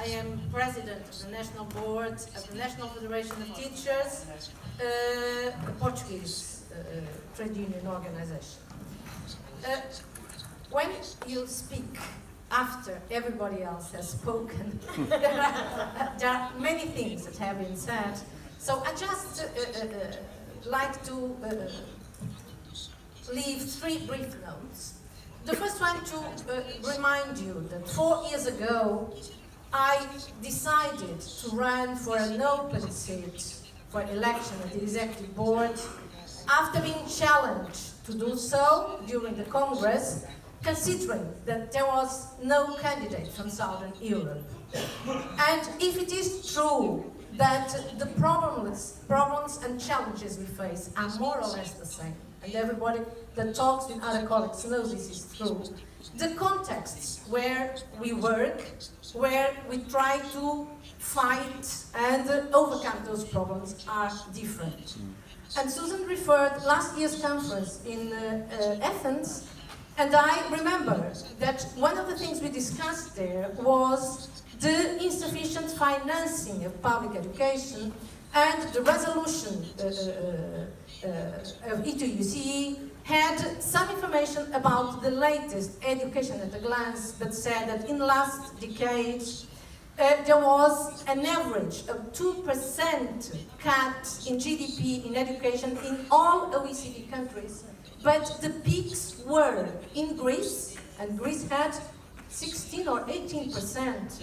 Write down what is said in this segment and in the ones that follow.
I am president of the National Board of the National Federation of Teachers, a Portuguese trade union organization. When you speak after everybody else has spoken, there are many things that have been said. So I just like to leave 3 brief notes. The first one to remind you that 4 years ago I decided to run for an open seat for election at the Executive Board after being challenged to do so during the Congress, considering that there was no candidate from Southern Europe. And if it is true that the problems and challenges we face are more or less the same, and everybody that talks with other colleagues knows this is true, the contexts where we work, where we try to fight and overcome those problems are different. And Susan referred last year's conference in Athens, and I remember that one of the things we discussed there was the insufficient financing of public education, and the resolution of E2UCE had some information about the latest Education at a Glance that said that in the last decade there was an average of 2% cut in GDP in education in all OECD countries, but the peaks were in Greece, and Greece had 16 or 18%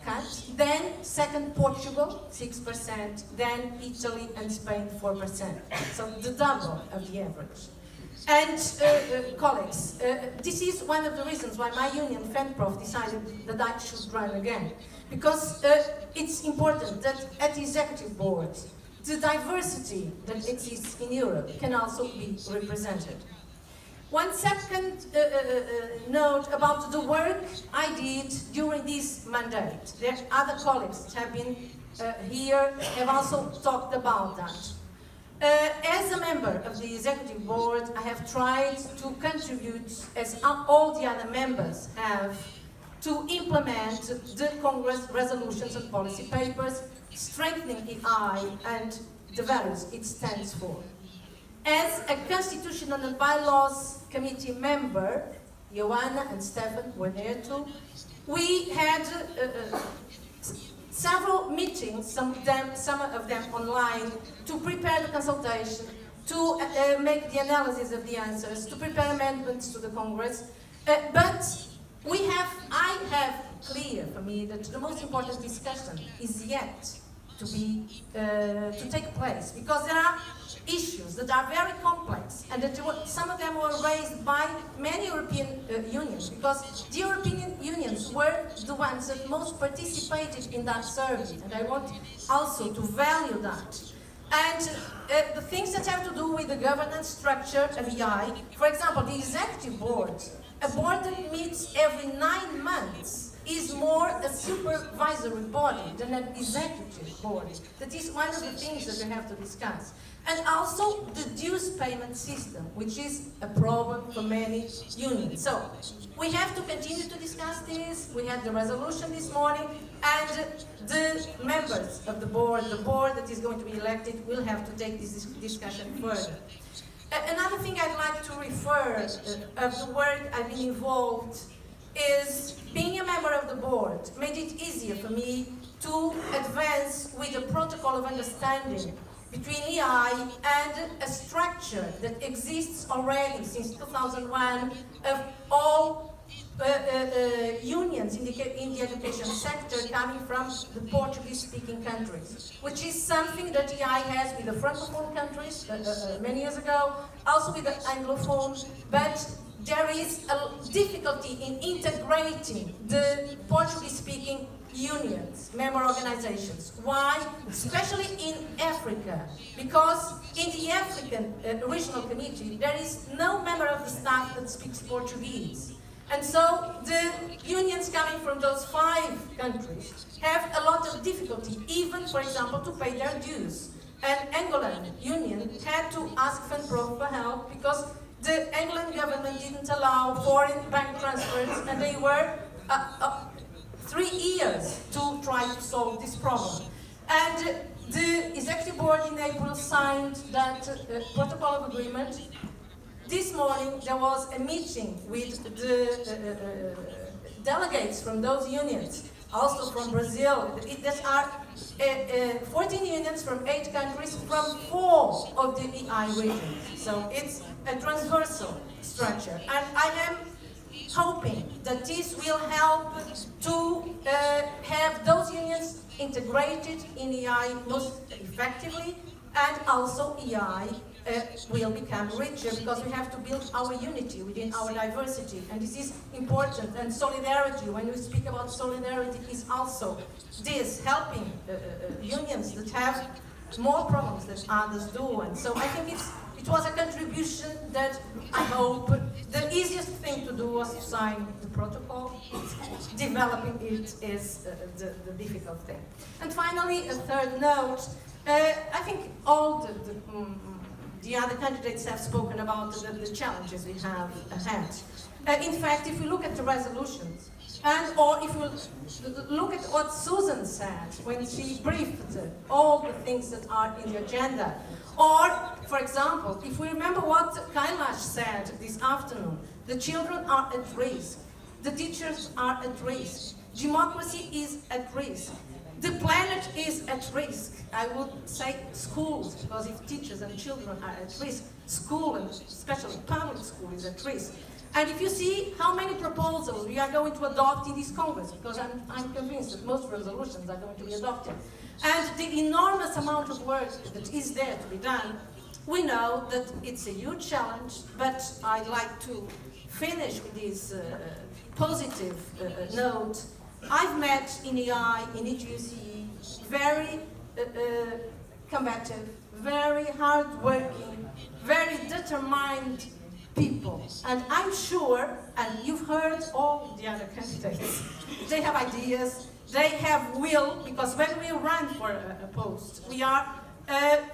cut, then second Portugal, 6%, then Italy and Spain, 4%. So the double of the average. And colleagues, this is one of the reasons why my union, FENPROF, decided that I should run again. Because it's important that at the Executive Board, the diversity that exists in Europe can also be represented. One second note about the work I did during this mandate. There are other colleagues that have been here, have also talked about that. As a member of the Executive Board, I have tried to contribute, as all the other members have, to implement the Congress resolutions and policy papers, strengthening EI and the values it stands for. As a Constitutional and Bylaws Committee member, Joanna and Stefan were there too, we had several meetings, some of them online, to prepare the consultation, to make the analysis of the answers, to prepare amendments to the Congress. But I have clear for me that the most important discussion is yet to take place, because there are issues that are very complex, and that some of them were raised by many European unions, because the European unions were the ones that most participated in that survey, and I want also to value that. And the things that have to do with the governance structure of EI, for example, the Executive Board, a board that meets every 9 months, is more a supervisory body than an executive board. That is one of the things that we have to discuss. And also the dues payment system, which is a problem for many unions. So we have to continue to discuss this. We had the resolution this morning, and the members of the board that is going to be elected, will have to take this discussion further. Another thing I'd like to refer of the work I've been involved is being a member of the board made it easier for me to advance with a protocol of understanding between EI and a structure that exists already since 2001 of all unions in the education sector coming from the Portuguese-speaking countries, which is something that EI has with the Francophone countries many years ago, also with the Anglophone, but there is a difficulty in integrating the Portuguese-speaking unions, member organizations. Why? Especially in Africa, because in the African Regional Committee there is no member of the staff that speaks Portuguese. And so the unions coming from those 5 countries have a lot of difficulty, even, for example, to pay their dues. And Angolan union had to ask FENPROF for help because the Angolan government didn't allow foreign bank transfers, and they were 3 years try to solve this problem. And the Executive Board in April signed that protocol of agreement. This morning there was a meeting with the delegates from those unions, also from Brazil. There are 14 unions from 8 countries, from 4 of the EI regions. So it's a transversal structure. And I am hoping that this will help to have those unions integrated in EI most effectively, and also EI will become richer, because we have to build our unity within our diversity, and this is important. And solidarity, when we speak about solidarity, is also this, helping unions that have more problems than others do. And so I think it was a contribution that I hope the easiest thing to do was to sign the protocol. Developing it is the difficult thing. And finally, a third note, I think all the other candidates have spoken about the challenges we have ahead. In fact, if we look at the resolutions, or if we look at what Susan said when she briefed all the things that are in the agenda, or, for example, if we remember what Kailash said this afternoon, the children are at risk, the teachers are at risk, democracy is at risk, the planet is at risk. I would say schools, because if teachers and children are at risk, school, and especially public school, is at risk. And if you see how many proposals we are going to adopt in this Congress, because I'm convinced that most resolutions are going to be adopted, and the enormous amount of work that is there to be done, we know that it's a huge challenge, but I'd like to finish with this positive note. I've met in EI, in EGUCE, very combative, very hard-working, very determined people. And I'm sure, and you've heard all the other candidates, they have ideas, they have will, because when we run for a post, we are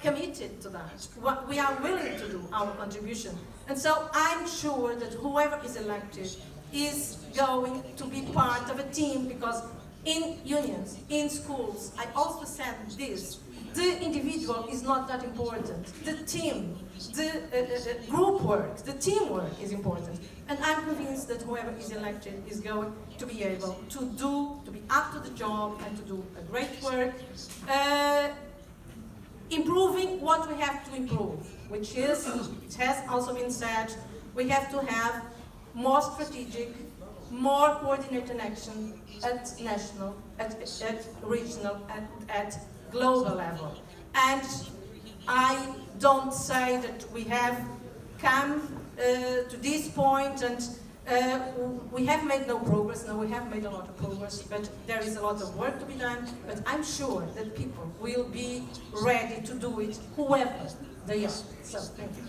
committed to that. We are willing to do our contribution. And so I'm sure that whoever is elected is going to be part of a team, because in unions, in schools, I also said this, the individual is not that important. The team, the group work, the teamwork is important. And I'm convinced that whoever is elected is going to be able to be up to the job and to do a great work, improving what we have to improve, which is, it has also been said, we have to have more strategic, more coordinated action at national, at regional, and at global level. And I don't say that we have come to this point and we have made no progress. No, we have made a lot of progress, but there is a lot of work to be done. But I'm sure that people will be ready to do it, whoever they are. So, thank you.